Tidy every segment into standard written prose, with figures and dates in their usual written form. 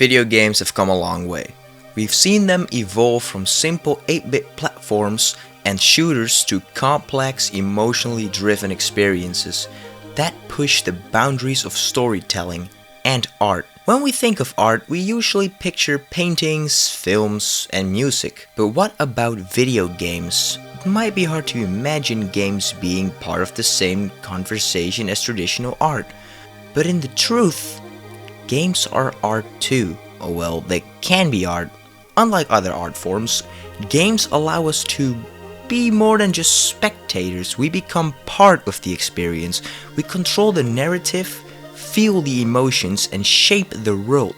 Video games have come a long way. We've seen them evolve from simple 8-bit platforms and shooters to complex, emotionally driven experiences that push the boundaries of storytelling and art. When we think of art, we usually picture paintings, films, and music. But what about video games? It might be hard to imagine games being part of the same conversation as traditional art. But in the truth, games are art too. Oh well, they can be art. Unlike other art forms, games allow us to be more than just spectators. We become part of the experience. We control the narrative, feel the emotions, and shape the world.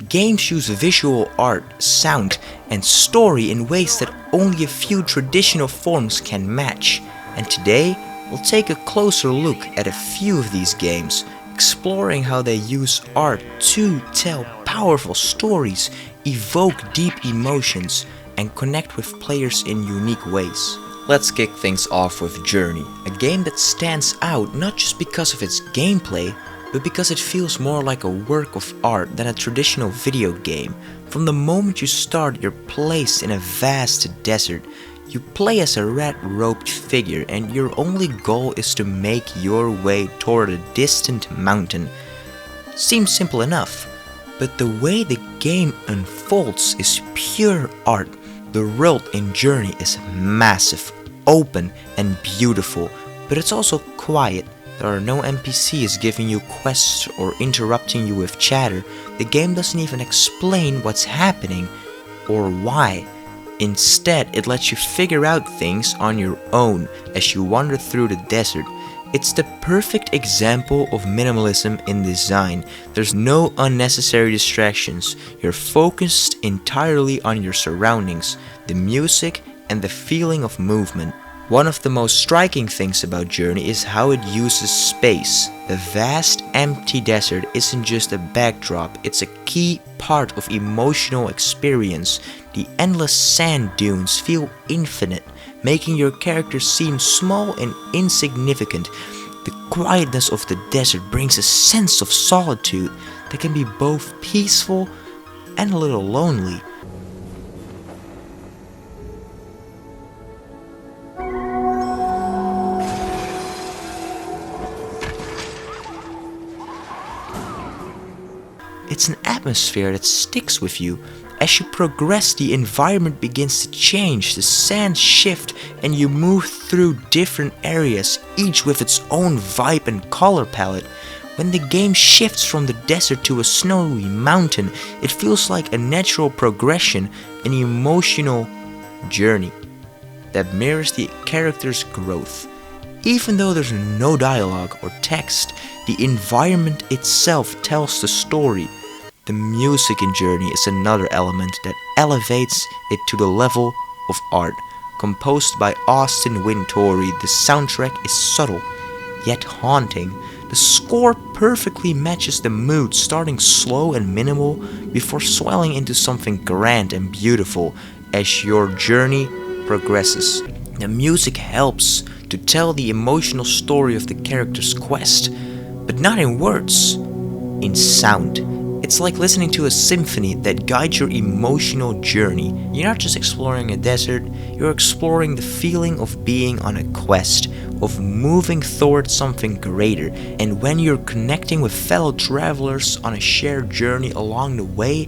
Games use visual art, sound, and story in ways that only a few traditional forms can match. And today, we'll take a closer look at a few of these games, exploring how they use art to tell powerful stories, evoke deep emotions, and connect with players in unique ways. Let's kick things off with Journey, a game that stands out not just because of its gameplay, but because it feels more like a work of art than a traditional video game. From the moment you start, you're placed in a vast desert. You play as a red-robed figure, and your only goal is to make your way toward a distant mountain. Seems simple enough, but the way the game unfolds is pure art. The world in Journey is massive, open, and beautiful, but it's also quiet. There are no NPCs giving you quests or interrupting you with chatter. The game doesn't even explain what's happening or why. Instead, it lets you figure out things on your own as you wander through the desert. It's the perfect example of minimalism in design. There's no unnecessary distractions. You're focused entirely on your surroundings, the music, and the feeling of movement. One of the most striking things about Journey is how it uses space. The vast, empty desert isn't just a backdrop, it's a key part of emotional experience. The endless sand dunes feel infinite, making your character seem small and insignificant. The quietness of the desert brings a sense of solitude that can be both peaceful and a little lonely. It's an atmosphere that sticks with you. As you progress, the environment begins to change, the sands shift, and you move through different areas, each with its own vibe and color palette. When the game shifts from the desert to a snowy mountain, it feels like a natural progression, an emotional journey that mirrors the character's growth. Even though there's no dialogue or text, the environment itself tells the story. The music in Journey is another element that elevates it to the level of art. Composed by Austin Wintory, the soundtrack is subtle, yet haunting. The score perfectly matches the mood, starting slow and minimal before swelling into something grand and beautiful as your journey progresses. The music helps to tell the emotional story of the character's quest, but not in words, in sound. It's like listening to a symphony that guides your emotional journey. You're not just exploring a desert, you're exploring the feeling of being on a quest, of moving towards something greater. And when you're connecting with fellow travelers on a shared journey along the way,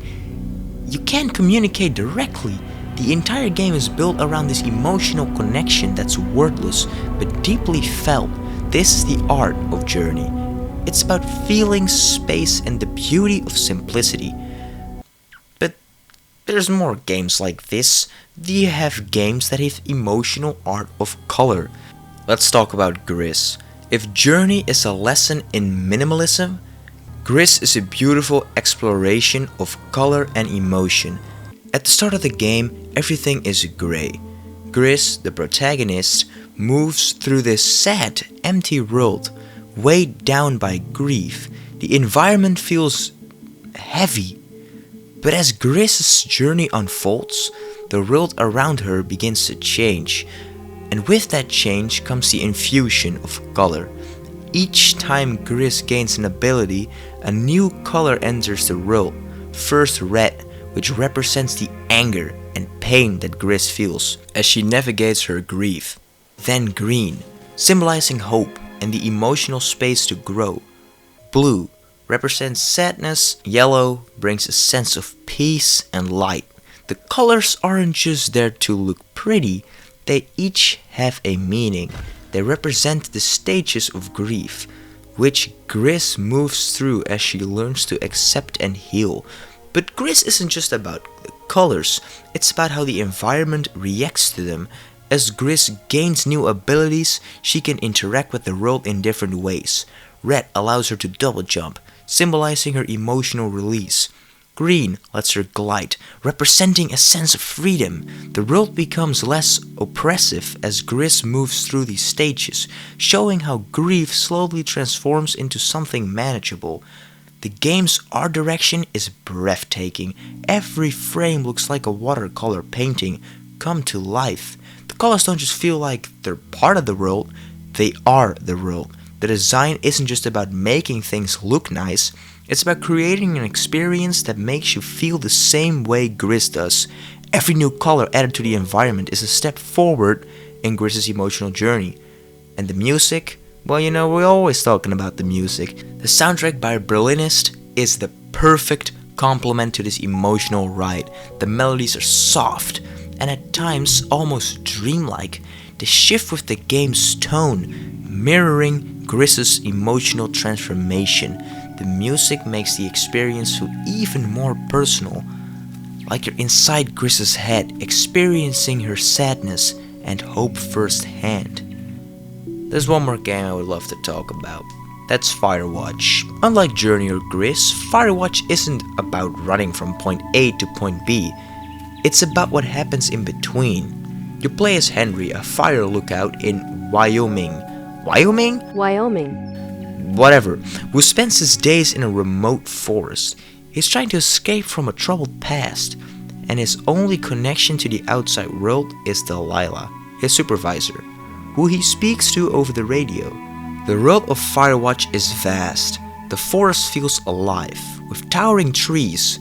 you can't communicate directly. The entire game is built around this emotional connection that's wordless but deeply felt. This is the art of Journey. It's about feeling, space, and the beauty of simplicity. But there's more games like this. Do you have games that have emotional art of color? Let's talk about Gris. If Journey is a lesson in minimalism, Gris is a beautiful exploration of color and emotion. At the start of the game, everything is gray. Gris, the protagonist, moves through this sad, empty world, weighed down by grief. The environment feels heavy. But as Gris's journey unfolds, the world around her begins to change. And with that change comes the infusion of color. Each time Gris gains an ability, a new color enters the world. First red, which represents the anger and pain that Gris feels as she navigates her grief. Then green, symbolizing hope and the emotional space to grow. Blue represents sadness. Yellow brings a sense of peace and light. The colors aren't just there to look pretty, they each have a meaning. They represent the stages of grief, which Gris moves through as she learns to accept and heal. But Gris isn't just about the colors, it's about how the environment reacts to them. As Gris gains new abilities, she can interact with the world in different ways. Red allows her to double jump, symbolizing her emotional release. Green lets her glide, representing a sense of freedom. The world becomes less oppressive as Gris moves through these stages, showing how grief slowly transforms into something manageable. The game's art direction is breathtaking. Every frame looks like a watercolor painting come to life. The colors don't just feel like they're part of the world, they are the world. The design isn't just about making things look nice, it's about creating an experience that makes you feel the same way Gris does. Every new color added to the environment is a step forward in Gris's emotional journey. And the music? Well, we're always talking about the music. The soundtrack by Berlinist is the perfect complement to this emotional ride. The melodies are soft and at times almost dreamlike. The shift with the game's tone, mirroring Gris's emotional transformation. The music makes the experience feel even more personal, like you're inside Gris's head, experiencing her sadness and hope firsthand. There's one more game I would love to talk about. That's Firewatch. Unlike Journey or Gris, Firewatch isn't about running from point A to point B. It's about what happens in between. You play as Henry, a fire lookout in Wyoming. Wyoming? Whatever, who spends his days in a remote forest. He's trying to escape from a troubled past, and his only connection to the outside world is Delilah, his supervisor, who he speaks to over the radio. The world of Firewatch is vast. The forest feels alive, with towering trees,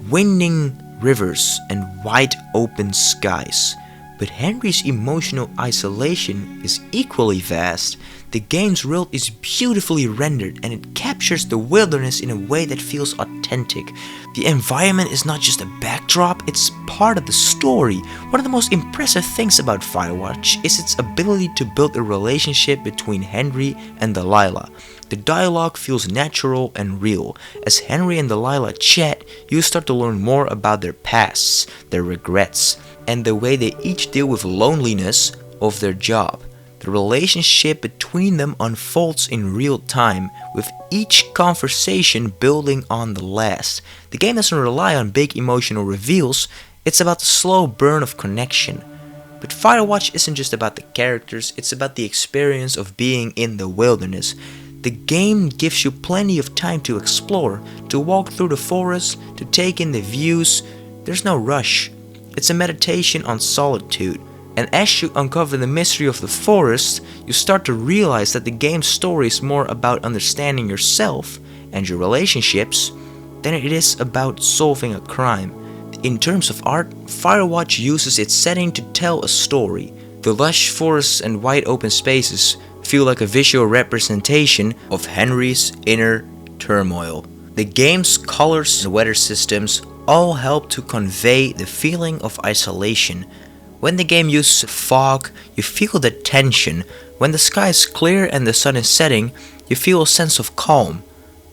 winding rivers, and wide open skies. But Henry's emotional isolation is equally vast. The game's world is beautifully rendered and it captures the wilderness in a way that feels authentic. The environment is not just a backdrop, it's part of the story. One of the most impressive things about Firewatch is its ability to build a relationship between Henry and Delilah. The dialogue feels natural and real. As Henry and Delilah chat, you start to learn more about their pasts, their regrets, and the way they each deal with loneliness of their job. The relationship between them unfolds in real time, with each conversation building on the last. The game doesn't rely on big emotional reveals, it's about the slow burn of connection. But Firewatch isn't just about the characters, it's about the experience of being in the wilderness. The game gives you plenty of time to explore, to walk through the forest, to take in the views. There's no rush. It's a meditation on solitude. And as you uncover the mystery of the forest, you start to realize that the game's story is more about understanding yourself and your relationships than it is about solving a crime. In terms of art, Firewatch uses its setting to tell a story. The lush forests and wide open spaces feel like a visual representation of Henry's inner turmoil. The game's colors and weather systems all help to convey the feeling of isolation. When the game uses fog, you feel the tension. When the sky is clear and the sun is setting, you feel a sense of calm.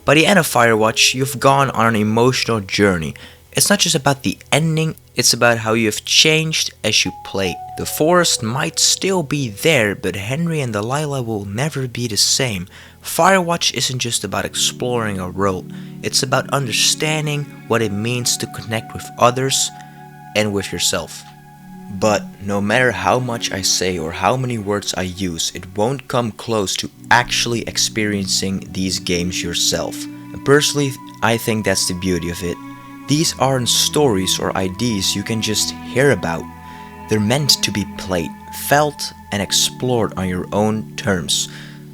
By the end of Firewatch, you've gone on an emotional journey. It's not just about the ending, it's about how you have changed as you play. The forest might still be there, but Henry and Delilah will never be the same. Firewatch isn't just about exploring a world, it's about understanding what it means to connect with others and with yourself. But no matter how much I say or how many words I use, it won't come close to actually experiencing these games yourself. And personally, I think that's the beauty of it. These aren't stories or ideas you can just hear about. They're meant to be played, felt, and explored on your own terms.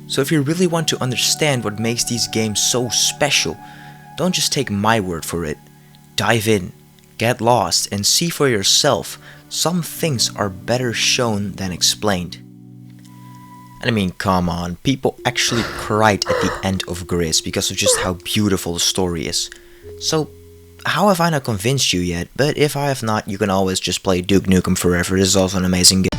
So if you really want to understand what makes these games so special, don't just take my word for it. Dive in, get lost, and see for yourself. Some things are better shown than explained. And I mean, come on, people actually cried at the end of Gris because of just how beautiful the story is. So, how have I not convinced you yet? But if I have not, you can always just play Duke Nukem Forever. This is also an amazing game.